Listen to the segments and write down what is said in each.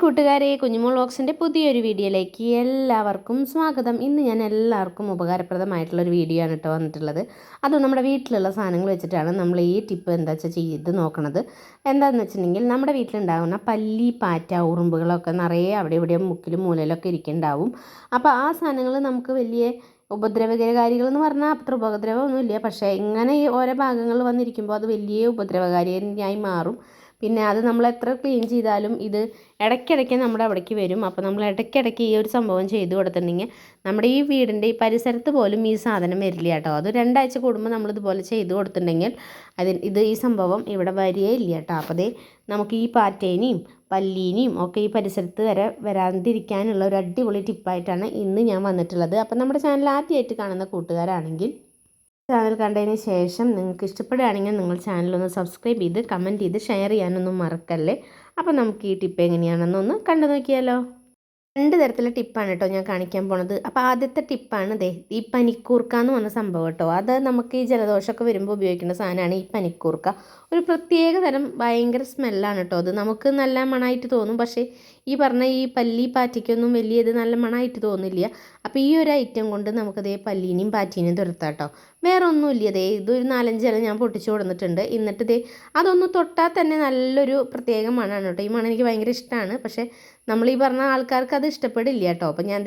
കൂട്ടുകാരെ, കുഞ്ഞുമോൾ വ്ലോഗ്സിൻ്റെ പുതിയൊരു വീഡിയോയിലേക്ക് എല്ലാവർക്കും സ്വാഗതം. ഇന്ന് ഞാൻ എല്ലാവർക്കും ഉപകാരപ്രദമായിട്ടുള്ളൊരു വീഡിയോ ആണ് കേട്ടോ വന്നിട്ടുള്ളത്. അത് നമ്മുടെ വീട്ടിലുള്ള സാധനങ്ങൾ വെച്ചിട്ടാണ് നമ്മൾ ഈ ടിപ്പ് എന്താ വെച്ചാൽ ചെയ്ത് നോക്കണത്. എന്താണെന്ന് വെച്ചിട്ടുണ്ടെങ്കിൽ നമ്മുടെ വീട്ടിലുണ്ടാകുന്ന പല്ലി, പാറ്റ, ഉറുമ്പുകളൊക്കെ നിറയെ അവിടെ ഇവിടെ മുക്കിലും മൂലയിലൊക്കെ ഇരിക്കുന്നുണ്ടാവും. അപ്പോൾ ആ സാധനങ്ങൾ നമുക്ക് വലിയ ഉപദ്രവകാരികളെന്ന് പറഞ്ഞാൽ അത്ര ഉപദ്രവമൊന്നുമില്ല, പക്ഷേ ഇങ്ങനെ ഈ ഓരോ ഭാഗങ്ങളിൽ വന്നിരിക്കുമ്പോൾ അത് വലിയ ഉപദ്രവകാരിയായി മാറും. പിന്നെ അത് നമ്മൾ എത്ര ക്ലീൻ ചെയ്താലും ഇത് ഇടയ്ക്കിടയ്ക്ക് നമ്മുടെ അവിടേക്ക് വരും. അപ്പോൾ നമ്മൾ ഇടയ്ക്കിടയ്ക്ക് ഈ ഒരു സംഭവം ചെയ്ത് കൊടുത്തിട്ടുണ്ടെങ്കിൽ നമ്മുടെ ഈ വീടിൻ്റെ ഈ പരിസരത്ത് പോലും ഈ സാധനം വരില്ല കേട്ടോ. അത് 2 ആഴ്ച കൂടുമ്പോൾ നമ്മളിതുപോലെ ചെയ്ത് കൊടുത്തിട്ടുണ്ടെങ്കിൽ ഈ സംഭവം ഇവിടെ വരികയില്ല കേട്ടോ. അപ്പോൾ അതേ നമുക്ക് ഈ പാറ്റേനെയും പല്ലീനെയും ഒക്കെ ഈ പരിസരത്ത് വരെ വരാതിരിക്കാനുള്ള ഒരു അടിപൊളി ടിപ്പായിട്ടാണ് ഇന്ന് ഞാൻ വന്നിട്ടുള്ളത്. അപ്പോൾ നമ്മുടെ ചാനൽ ആദ്യമായിട്ട് കാണുന്ന കൂട്ടുകാരാണെങ്കിൽ ചാനൽ കണ്ടതിന് ശേഷം നിങ്ങൾക്ക് ഇഷ്ടപ്പെടുകയാണെങ്കിൽ നിങ്ങൾ ചാനലൊന്ന് സബ്സ്ക്രൈബ് ചെയ്ത് കമൻറ്റ് ചെയ്ത് ഷെയർ ചെയ്യാനൊന്നും മറക്കല്ലേ. അപ്പോൾ നമുക്ക് ഈ ടിപ്പ് എങ്ങനെയാണെന്നൊന്ന് കണ്ടു നോക്കിയാലോ. 2 തരത്തിലുള്ള ടിപ്പാണ് കേട്ടോ ഞാൻ കാണിക്കാൻ പോണത്. അപ്പോൾ ആദ്യത്തെ ടിപ്പാണ് ഈ പനിക്കൂർക്ക എന്ന് പറഞ്ഞ സംഭവം കേട്ടോ. അത് നമുക്ക് ഈ ജലദോഷമൊക്കെ വരുമ്പോൾ ഉപയോഗിക്കുന്ന സാധനമാണ് ഈ പനിക്കൂർക്ക. ഒരു പ്രത്യേക തരം ഭയങ്കര സ്മെല്ലാണ് കേട്ടോ. അത് നമുക്ക് നല്ല മണമായിട്ട് തോന്നും, പക്ഷേ ഈ പറഞ്ഞ ഈ പല്ലി പാറ്റയ്ക്കൊന്നും വലിയ ഇത് നല്ല മണമായിട്ട് തോന്നില്ല. അപ്പോൾ ഈ ഒരു ഐറ്റം കൊണ്ട് നമുക്കതേ പല്ലീനെയും പാറ്റീനെയും തുരത്താം കേട്ടോ. വേറെ ഒന്നുമില്ല. ഇതൊരു 4-5 ഇല ഞാൻ പൊട്ടിച്ചു കൊടുത്തിട്ടുണ്ട്. എന്നിട്ട് അതൊന്ന് തൊട്ടാൽ തന്നെ നല്ലൊരു പ്രത്യേക മണമാണ് കേട്ടോ. ഈ മണം എനിക്ക് ഭയങ്കര ഇഷ്ടമാണ്, പക്ഷേ നമ്മൾ ഈ പറഞ്ഞ ആൾക്കാർക്ക് അത് ഇഷ്ടപ്പെടില്ല കേട്ടോ. അപ്പോൾ ഞാൻ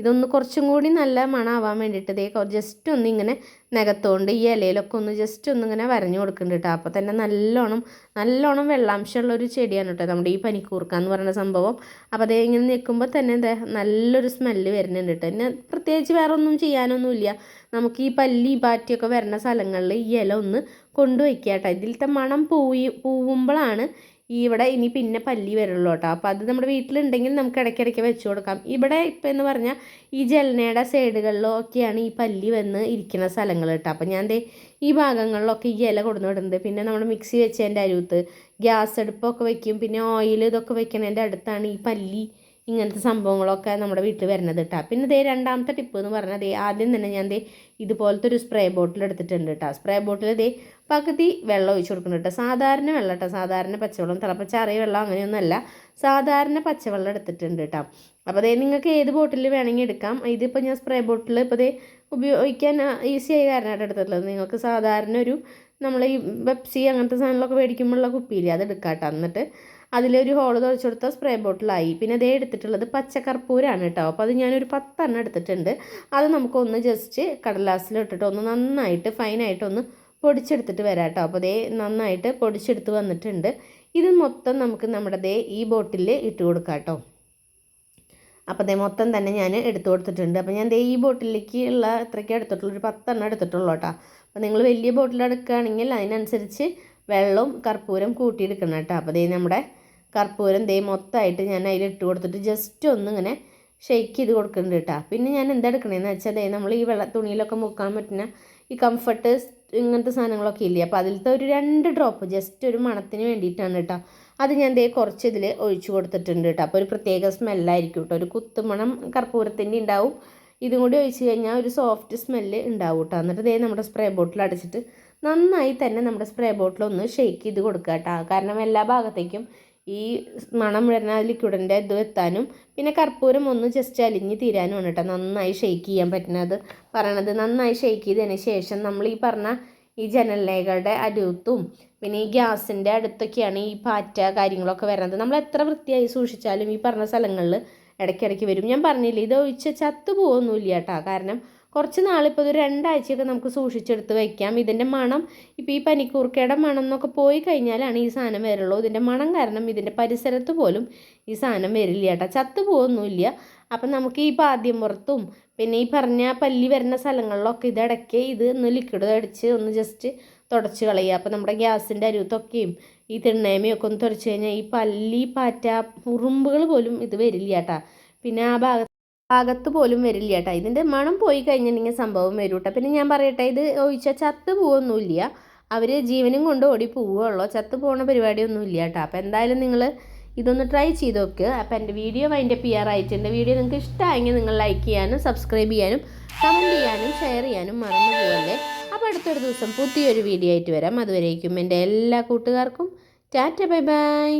ഇതൊന്ന് കുറച്ചും കൂടി നല്ല മണമാവാൻ വേണ്ടിയിട്ട് ജസ്റ്റ് ഒന്ന് ഇങ്ങനെ നഖത്തോണ്ട് ഈ ഇലയിലൊക്കെ ഒന്ന് ജസ്റ്റ് ഒന്ന് ഇങ്ങനെ വരഞ്ഞു കൊടുക്കുന്നുണ്ട് കേട്ടോ. അപ്പോൾ തന്നെ നല്ലോണം വെള്ളാംശമുള്ളൊരു ചെടിയാണ് കേട്ടോ നമ്മുടെ ഈ പനിക്കൂർക്ക എന്ന് പറയുന്ന സംഭവം. അപ്പോൾ ഇങ്ങനെ നിൽക്കുമ്പോൾ തന്നെ നല്ലൊരു സ്മെല്ല് വരുന്നുണ്ട് കേട്ടോ. പിന്നെ പ്രത്യേകിച്ച് വേറെ ഒന്നും ചെയ്യാനൊന്നുമില്ല. നമുക്ക് ഈ പല്ലി പാറ്റിയൊക്കെ വരുന്ന സ്ഥലങ്ങളിൽ ഈ ഇല ഒന്ന് കൊണ്ടുവയ്ക്കുക കേട്ടോ. ഇതിലത്തെ മണം പൂവുമ്പോഴാണ് ഇവിടെ ഇനി പിന്നെ പല്ലി വരുള്ളൂ കേട്ടോ. അപ്പോൾ അത് നമ്മുടെ വീട്ടിലുണ്ടെങ്കിൽ നമുക്ക് ഇടയ്ക്കിടയ്ക്ക് വെച്ച് കൊടുക്കാം. ഇവിടെ ഇപ്പം എന്ന് പറഞ്ഞാൽ ഈ ജലനയുടെ സൈഡുകളിലോ ഒക്കെയാണ് ഈ പല്ലി വന്ന് ഇരിക്കുന്ന സ്ഥലങ്ങൾ കേട്ടോ. അപ്പോൾ ഞാൻ ഈ ഭാഗങ്ങളിലൊക്കെ ഈ ഇല കൊടുന്നു വിടുന്നുണ്ട്. പിന്നെ നമ്മുടെ മിക്സി വെച്ചതിൻ്റെ അരുവത്ത് ഗ്യാസ് അടുപ്പൊക്കെ വയ്ക്കും, പിന്നെ ഓയിൽ ഇതൊക്കെ വെക്കണതിൻ്റെ അടുത്താണ് ഈ പല്ലി ഇങ്ങനത്തെ സംഭവങ്ങളൊക്കെ നമ്മുടെ വീട്ടിൽ വരുന്നത് കേട്ടോ. പിന്നെ രണ്ടാമത്തെ ടിപ്പ് എന്ന് പറഞ്ഞാൽ ആദ്യം തന്നെ ഞാൻ ഇതുപോലത്തെ ഒരു സ്പ്രേ ബോട്ടിൽ എടുത്തിട്ടുണ്ട് കേട്ടോ. സ്പ്രേ ബോട്ടിൽ പകുതി വെള്ളം ഒഴിച്ച് കൊടുക്കുന്നുണ്ട് കേട്ടോ. സാധാരണ വെള്ളം കേട്ടോ, സാധാരണ പച്ചവെള്ളം, തിളപ്പിച്ചാറിയ വെള്ളം അങ്ങനെയൊന്നുമല്ല, സാധാരണ പച്ചവെള്ളം എടുത്തിട്ടുണ്ട് കേട്ടോ. അപ്പോൾ നിങ്ങൾക്ക് ഏത് ബോട്ടിൽ വേണമെങ്കിൽ എടുക്കാം. ഇതിപ്പോൾ ഞാൻ സ്പ്രേ ബോട്ടിൽ ഇപ്പോൾ ഉപയോഗിക്കാൻ ഈസി ആയ കാരണമായിട്ട് എടുത്തിട്ടുള്ളത്. നിങ്ങൾക്ക് സാധാരണ നമ്മൾ ഈ പെപ്സി അങ്ങനത്തെ സാധനങ്ങളൊക്കെ മേടിക്കുമ്പോഴുള്ള കുപ്പിയില്ലേ, അത് എടുക്കാം കേട്ടോ. എന്നിട്ട് അതിലൊരു ഹോള് തുറച്ചു കൊടുത്താൽ സ്പ്രേ ബോട്ടിലായി. പിന്നെ എടുത്തിട്ടുള്ളത് പച്ചക്കർപ്പൂരാണ് കേട്ടോ. അപ്പോൾ അത് ഞാനൊരു 10 എണ്ണം എടുത്തിട്ടുണ്ട്. അത് നമുക്കൊന്ന് ജസ്റ്റ് കടലാസിലിട്ടിട്ട് ഒന്ന് നന്നായിട്ട് ഫൈനായിട്ടൊന്ന് പൊടിച്ചെടുത്തിട്ട് വരാം കേട്ടോ. അപ്പോൾ നന്നായിട്ട് പൊടിച്ചെടുത്ത് വന്നിട്ടുണ്ട്. ഇത് മൊത്തം നമുക്ക് നമ്മുടെ ഈ ബോട്ടിൽ ഇട്ട് കൊടുക്കാം കേട്ടോ. അപ്പോൾ മൊത്തം തന്നെ ഞാൻ എടുത്തു കൊടുത്തിട്ടുണ്ട്. അപ്പോൾ ഞാൻ ഈ ബോട്ടിലേക്ക് ഉള്ള ഇത്രയ്ക്ക് എടുത്തിട്ടുള്ളൂ, ഒരു 10 എണ്ണം എടുത്തിട്ടുള്ളൂ കേട്ടോ. അപ്പോൾ നിങ്ങൾ വലിയ ബോട്ടിൽ എടുക്കുകയാണെങ്കിൽ അതിനനുസരിച്ച് വെള്ളവും കർപ്പൂരം കൂട്ടിയെടുക്കണം കേട്ടോ. അപ്പോൾ നമ്മുടെ കർപ്പൂരം മൊത്തമായിട്ട് ഞാൻ അതിലിട്ട് കൊടുത്തിട്ട് ജസ്റ്റ് ഒന്നിങ്ങനെ ഷെയ്ക്ക് ചെയ്ത് കൊടുക്കുന്നുണ്ട് കേട്ടോ. പിന്നെ ഞാൻ എന്താ എടുക്കണേന്ന് വെച്ചാൽ നമ്മൾ ഈ തുണിയിലൊക്കെ മുക്കാൻ പറ്റുന്ന ഈ കംഫർട്ട് ഇങ്ങനത്തെ സാധനങ്ങളൊക്കെ ഇല്ലേ, അപ്പോൾ അതിലത്തെ ഒരു 2 ഡ്രോപ്പ് ജസ്റ്റ് ഒരു മണത്തിന് വേണ്ടിയിട്ടാണ് കേട്ടോ. അത് ഞാൻ കുറച്ച് ഇതിൽ ഒഴിച്ചു കൊടുത്തിട്ടുണ്ട് കേട്ടോ. അപ്പോൾ ഒരു പ്രത്യേക സ്മെല്ലായിരിക്കും കേട്ടോ. ഒരു കുത്തുമണം കർപ്പൂരത്തിൻ്റെ ഉണ്ടാവും. ഇതും കൂടി ഒഴിച്ച് കഴിഞ്ഞാൽ ഒരു സോഫ്റ്റ് സ്മെല്ല് ഉണ്ടാവും കേട്ടോ. എന്നിട്ട് നമ്മുടെ സ്പ്രേ ബോട്ടിൽ അടച്ചിട്ട് നന്നായി തന്നെ നമ്മുടെ സ്പ്രേ ബോട്ടിലൊന്ന് ഷെയ്ക്ക് ചെയ്ത് കൊടുക്കുക കേട്ടോ. കാരണം എല്ലാ ഭാഗത്തേക്കും ഈ മണം വരുന്ന ലിക്വിഡിൻ്റെ ഇത് എത്താനും പിന്നെ കർപ്പൂരം ഒന്ന് ജസ്റ്റ് അലിഞ്ഞ് തീരാനുമാണ് കേട്ടോ നന്നായി ഷെയ്ക്ക് ചെയ്യാൻ പറ്റുന്നത് പറയണത്. നന്നായി ഷെയ്ക്ക് ചെയ്തതിന് ശേഷം നമ്മൾ ഈ പറഞ്ഞ ഈ ജനലേകളുടെ അരുത്തും പിന്നെ ഈ ഗ്യാസിൻ്റെ അടുത്തൊക്കെയാണ് ഈ പാറ്റ കാര്യങ്ങളൊക്കെ വരുന്നത്. നമ്മൾ എത്ര വൃത്തിയായി സൂക്ഷിച്ചാലും ഈ പറഞ്ഞ സ്ഥലങ്ങളിൽ ഇടയ്ക്കിടയ്ക്ക് വരും. ഞാൻ പറഞ്ഞില്ലേ, ഇത് ഒഴിച്ച് ചത്തു പോകുന്നില്ല കേട്ടോ. കാരണം കുറച്ച് നാളിപ്പോൾ ഒരു 2 ആഴ്ചയൊക്കെ നമുക്ക് സൂക്ഷിച്ചെടുത്ത് വയ്ക്കാം. ഇതിൻ്റെ മണം ഇപ്പോൾ ഈ പനിക്കൂർക്കയുടെ മണം എന്നൊക്കെ പോയി കഴിഞ്ഞാലാണ് ഈ സാധനം വരുള്ളൂ. ഇതിൻ്റെ മണം കാരണം ഇതിൻ്റെ പരിസരത്ത് പോലും ഈ സാധനം വരില്ല കേട്ടോ, ചത്തു പോകുന്നില്ല. അപ്പം നമുക്ക് ഈ പാദ്യം പുറത്തും പിന്നെ ഈ പറഞ്ഞ പല്ലി വരുന്ന സ്ഥലങ്ങളിലൊക്കെ ഇതിടയ്ക്ക് ഒന്ന് ലിക്വിഡ് അടിച്ച് ഒന്ന് ജസ്റ്റ് തുടച്ച് കളയുക. അപ്പോൾ നമ്മുടെ ഗ്യാസിൻ്റെ അരുവത്തൊക്കെയും ഈ തിണ്ണേമയൊക്കെ ഒന്ന് തുടച്ച് കഴിഞ്ഞാൽ ഈ പല്ലി പാറ്റ ഉറുമ്പുകൾ പോലും ഇത് വരില്ല കേട്ടോ. പിന്നെ ആ ഭാഗത്ത് പോലും വരില്ല കേട്ടോ. ഇതിൻ്റെ മണം പോയി കഴിഞ്ഞിട്ടുണ്ടെങ്കിൽ സംഭവം വരും കേട്ടോ. പിന്നെ ഞാൻ പറയട്ടെ, ഇത് ഒഴിച്ചാൽ ചത്ത് പോവൊന്നുമില്ല, അവർ ജീവനും കൊണ്ട് ഓടി പോവുകയുള്ളൂ, ചത്ത് പോകുന്ന പരിപാടിയൊന്നുമില്ല കേട്ടോ. അപ്പോൾ എന്തായാലും നിങ്ങൾ ഇതൊന്ന് ട്രൈ ചെയ്ത് നോക്കുക. അപ്പോൾ എൻ്റെ വീഡിയോ വൈൻഡപ്പ് ചെയ്യാറായിട്ടുണ്ട്. വീഡിയോ നിങ്ങൾക്ക് ഇഷ്ടമായെങ്കിൽ നിങ്ങൾ ലൈക്ക് ചെയ്യാനും സബ്സ്ക്രൈബ് ചെയ്യാനും കമൻറ്റ് ചെയ്യാനും ഷെയർ ചെയ്യാനും മറന്നു പോകല്ലേ. അപ്പോൾ അടുത്തൊരു ദിവസം പുതിയൊരു വീഡിയോ ആയിട്ട് വരാം. അതുവരേക്കും എൻ്റെ എല്ലാ കൂട്ടുകാർക്കും ടാറ്റ, ബൈ ബൈ.